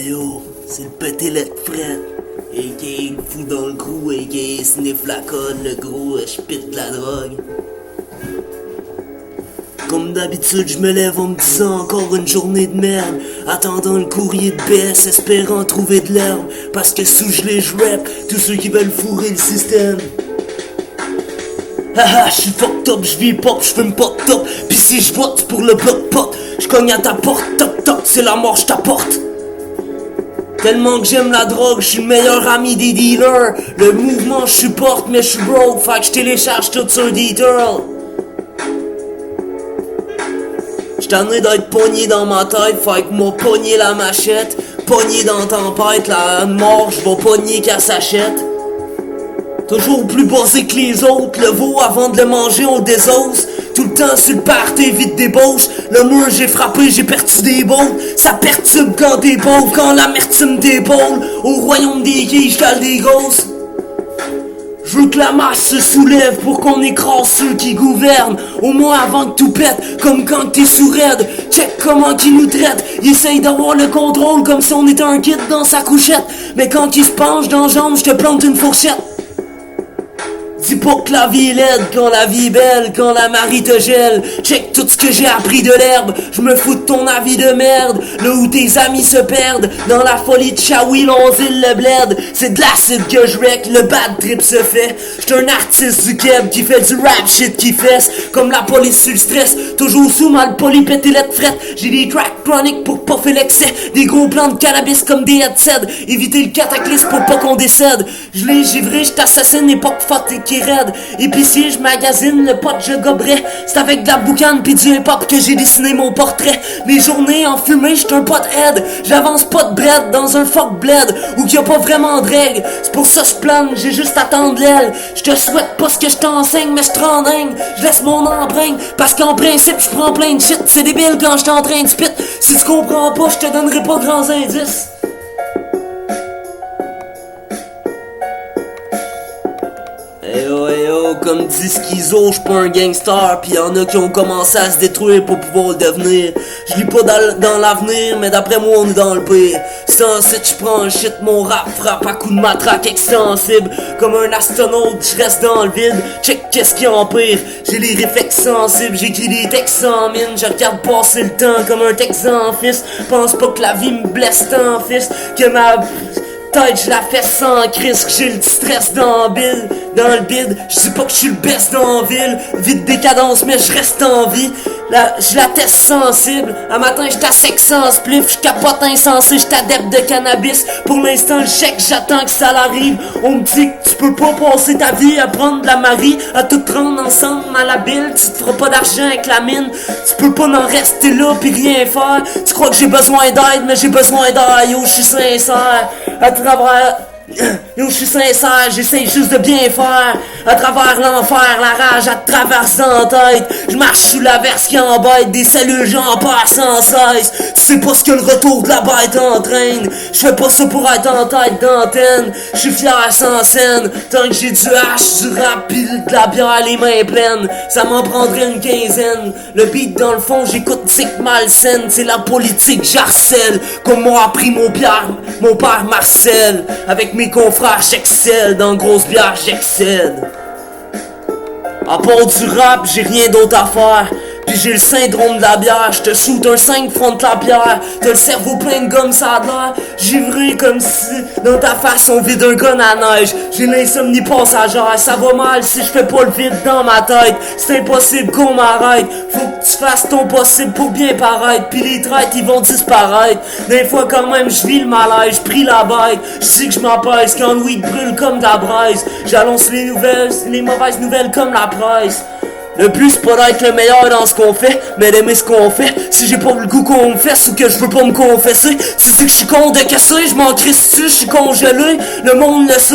Yo, c'est le petit lettre Fred, a.k.a. le fou dans le crew, a.k.a. sniff la colle, le gros, j'pite la drogue. Comme d'habitude, je me lève en me disant encore une journée de merde, attendant le courrier de baisse, espérant trouver de l'herbe, parce que sous gelé je rap, tous ceux qui veulent fourrer le système. Haha, j'suis fucked up, j'vis pop, j'fume pas de top, pis si j'vote pour le bloc pot, j'cogne à ta porte, toc toc, c'est la mort j't'apporte. Tellement que j'aime la drogue, j'suis le meilleur ami des dealers. Le mouvement j'supporte, mais j'suis broke, fait que j'télécharge tout sur Deeturl. J't'en ai d'être pogné dans ma tête, fait que m'a pogné la machette. Pogné dans tempête, la mort, j'vais pogner qu'elle s'achète. Toujours plus basé que les autres, le veau avant de le manger on le désosse. Tout le temps sur le party, vite débauche. Le mur j'ai frappé, j'ai perdu des bons. Ça perturbe quand t'es pauvre, quand l'amertume t'épaule. Au royaume des gays, j'cale des grosses. Je veux que la masse se soulève pour qu'on écrase ceux qui gouvernent. Au moins avant que tout pète, comme quand t'es sous-raide. Check comment qu'ils nous traitent. Ils essayent d'avoir le contrôle comme si on était un kid dans sa couchette. Mais quand ils se penchent dans la jambe, j'te plante une fourchette. Dis pas que la vie est laide, quand la vie est belle, quand la Marie te gèle. Check tout ce que j'ai appris de l'herbe, je me fous de ton avis de merde. Là où tes amis se perdent, dans la folie de Shawi, l'onzile, le bled. C'est de l'acide que je wreck, le bad trip se fait. J'suis un artiste du keb qui fait du rap shit qui fesse. Comme la police sur le stress, toujours sous mal poli, pété lettre frette. J'ai des tracks chroniques pour pas faire l'excès. Des gros plans de cannabis comme des headsets. Éviter le cataclysme pour pas qu'on décède. Je l'ai givré, j't'assassine, époque faute qui est raide. Épicier, je magasine, le pot je goberais. C'est avec de la boucane pis du hip-hop que j'ai dessiné mon portrait. Mes journées en fumée, j'suis un pothead. J'avance pas de bread dans un fuck bled où qu'il y a pas vraiment de règles. C'est pour ça j'plane, j'ai juste à tendre l'aile. J'te souhaite pas ce que j't'enseigne, mais j'te dingue. J'laisse mon empreinte, parce qu'en principe j'prends plein de shit. C'est débile quand j'suis en train de spit. Si tu comprends pas, j'te donnerai pas grands indices. Hey yo, comme dit Schizo, j'suis pas un gangster, pis y'en a qui ont commencé à se détruire pour pouvoir le devenir. J'lis pas dans l'avenir, mais d'après moi on est dans le pire. C'est ensuite j'prends un shit, mon rap frappe à coups de matraque extensible. Comme un astronaute, j'reste dans le vide, check qu'est-ce qui empire. J'ai les réflexes sensibles, j'écris des textes sans mine. Je regarde passer le temps comme un texan fils. Pense pas que la vie me blesse tant fils, que ma tête je la fais sans crise, que j'ai le stress dans le bide. Je sais pas que je suis le best dans la ville, vite décadence mais je reste en vie. Je la teste sensible, un matin je t'assèque sans spliff, je capote insensé, je t'adepte de cannabis. Pour l'instant le chèque, j'attends que ça l'arrive. On me dit que tu peux pas passer ta vie à prendre de la Marie, à tout prendre ensemble à la bille. Tu te feras pas d'argent avec la mine, tu peux pas n'en rester là pis rien faire. Tu crois que j'ai besoin d'aide, mais j'ai besoin d'aide, yo j'suis sincère. À travers... Yo, je suis sincère, j'essaye juste de bien faire. À travers l'enfer, la rage, elle te traverse dans la tête. Je marche sous la verse qui embête, des cellules j'en perds sans cesse. Tu sais pas ce que le retour de la bête entraîne. Je fais pas ça pour être en tête d'antenne. Je suis fier sans scène, tant que j'ai du hache, du rap pis de la bière les mains pleines. Ça m'en prendrait une quinzaine. Le beat dans le fond, j'écoute tic malsaine. C'est la politique, j'harcèle, comme m'a appris mon père Marcel. Avec mes confrères, j'excelle, dans grosse bière, j'excède. À part du rap, j'ai rien d'autre à faire. Pis j'ai le syndrome de la bière, j'te shoot un 5 front de la bière. T'as le cerveau plein de gomme, ça a l'air givré comme si dans ta face on vide un gun à neige. J'ai l'insomnie passagère, ça va mal si je fais pas le vide dans ma tête. C'est impossible qu'on m'arrête, faut que tu fasses ton possible pour bien paraître. Pis les traites ils vont disparaître. Des fois quand même je vis le malaise, j'prie la bête. Je sais que je m'apaise quand le weed brûle comme de la braise. J'annonce les nouvelles, les mauvaises nouvelles comme la presse. Le but c'est pas d'être le meilleur dans ce qu'on fait, mais d'aimer ce qu'on fait. Si j'ai pas le goût qu'on me fesse ou que je veux pas me confesser, tu dis que je suis con de casser, je m'en crisse dessus, je suis congelé, le monde le sait.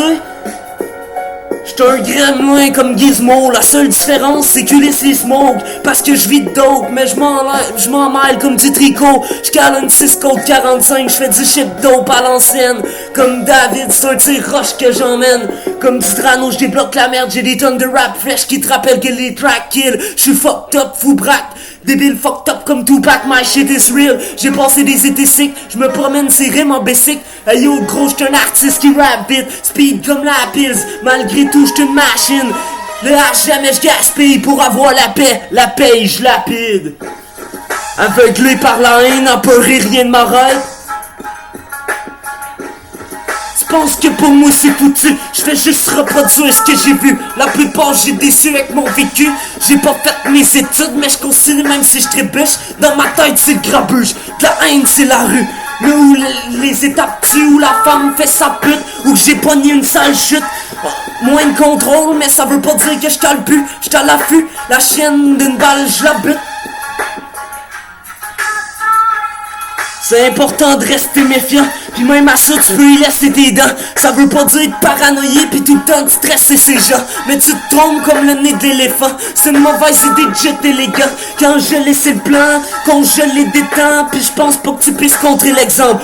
J'suis un gremlin comme Gizmo, la seule différence c'est que laisse les smoke. Parce que je vis de dope, mais je m'en mêle comme du tricot. J'cale une 6 code 45, j'fais du shit dope à l'ancienne. Comme David, c'est un tir roche que j'emmène. Comme du Drano, j'débloque la merde, j'ai des tonnes de rap fresh qui te rappellent que les tracks kill. J'suis fucked up, fou braque. Débile fucked up comme Tupac, my shit is real. J'ai passé des étés sick, je me promène ces rimes en basic. Hey yo gros, j'suis un artiste qui rap vite, speed comme la pills. Malgré tout j'suis une machine. Le H jamais j'gaspille pour avoir la paix j'lapide. Aveuglé par la haine, apeuré rien ne m'arrête. Je pense que pour moi c'est foutu, je fais juste reproduire ce que j'ai vu. La plupart j'ai déçu avec mon vécu. J'ai pas fait mes études mais je continue même si je trébuche. Dans ma tête c'est le grabuge, de la haine c'est la rue. Là où les étapes tuent, où la femme fait sa pute, où j'ai pogné une sale chute. Moins de contrôle mais ça veut pas dire que j't'ai le but, j't'ai à l'affût. La chienne d'une balle je la bute. C'est important de rester méfiant, pis même à ça tu peux y laisser tes dents. Ça veut pas dire de paranoïer pis tout le temps de stresser ces gens. Mais tu te trompes comme le nez de l'éléphant. C'est une mauvaise idée de jeter les gants. Quand je laisse le plan, quand je les détends, pis je pense pas que tu puisses contrer l'exemple.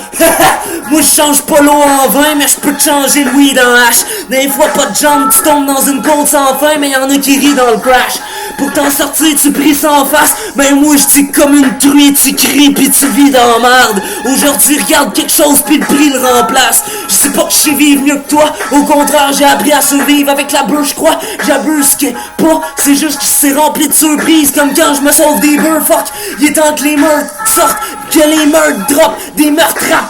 Moi je change pas l'eau en vin, mais je peux te changer le weed en hache. Des fois pas de jambes, tu tombes dans une côte sans fin, mais y'en a qui rient dans le crash. Pour t'en sortir tu pries sans face, mais moi je dis comme une truie, tu cries pis tu vis dans la merde. Aujourd'hui regarde quelque chose pis le prix le remplace. Je sais pas que je sais vivre mieux que toi, au contraire j'ai appris à survivre avec la bouche, je crois. J'abuse que pas, c'est juste que c'est rempli de surprises. Comme quand je me sauve des beurs, fuck. Il est temps que les meurtres sortent, que les meurtres drop, des meurtres rap.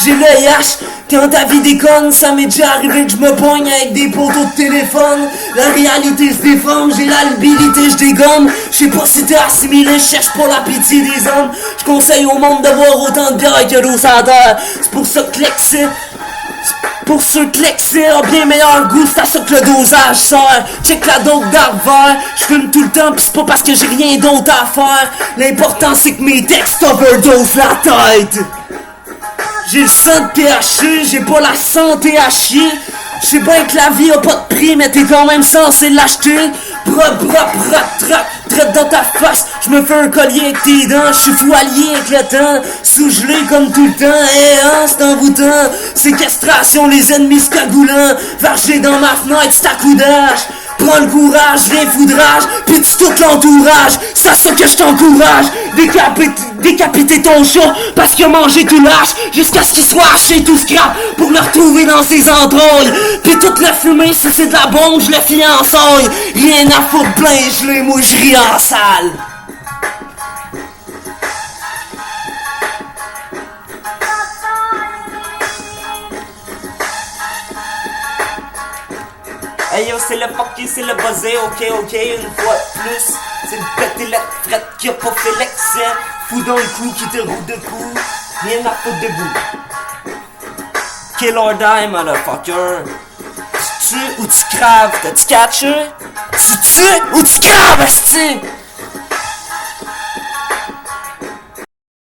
J'ai l'œil H. Quand ta vie déconne, ça m'est déjà arrivé que je me poigne avec des poteaux de téléphone. La réalité se déforme, j'ai l'habilité, je dégomme. Je sais pas si t'es assimilé, je cherche pas la pitié des hommes. Je conseille au monde d'avoir autant de bière que d'eau sur la terre. C'est pour ça que l'excès, pour ceux que l'excès a bien meilleur goût, c'est à ça que le dosage sert. Check la dope d'arvers, je fume tout le temps pis c'est pas parce que j'ai rien d'autre à faire. L'important c'est que mes textes overdose la tête. J'ai le sang de THC, j'ai pas la santé à chier. J'sais bien que la vie a pas de prix, mais t'es quand même censé l'acheter. Traite dans ta face, j'me fais un collier avec tes dents. J'suis fou allié avec le temps, sous-gelé comme tout le temps. C'est envoûtant, séquestration, les ennemis se cagoulant. Vargé dans ma fenêtre, c'est à coup d'âge. Prends le courage, viens foudrage, pis tu tout l'entourage. C'est à ça que je t'encourage. Décapiter ton chat parce qu'il a mangé tout lâche, jusqu'à ce qu'il soit haché tout scrap pour le retrouver dans ses entrailles. Pis toute la fumée, si c'est de la bombe, je le fiançaille. Rien à foutre, plein gelé, moi je ris en salle. Hey yo, c'est le fucky, c'est le buzzé, ok, une fois de plus. C'est le pété la frette qui a pas fait l'excès. Fou dans le cou qui te roule de cou. Rien à foutre debout. Kill or die, motherfucker. Tu tues ou tu craves, t'as-tu catché? Tu tues ou tu craves, esti?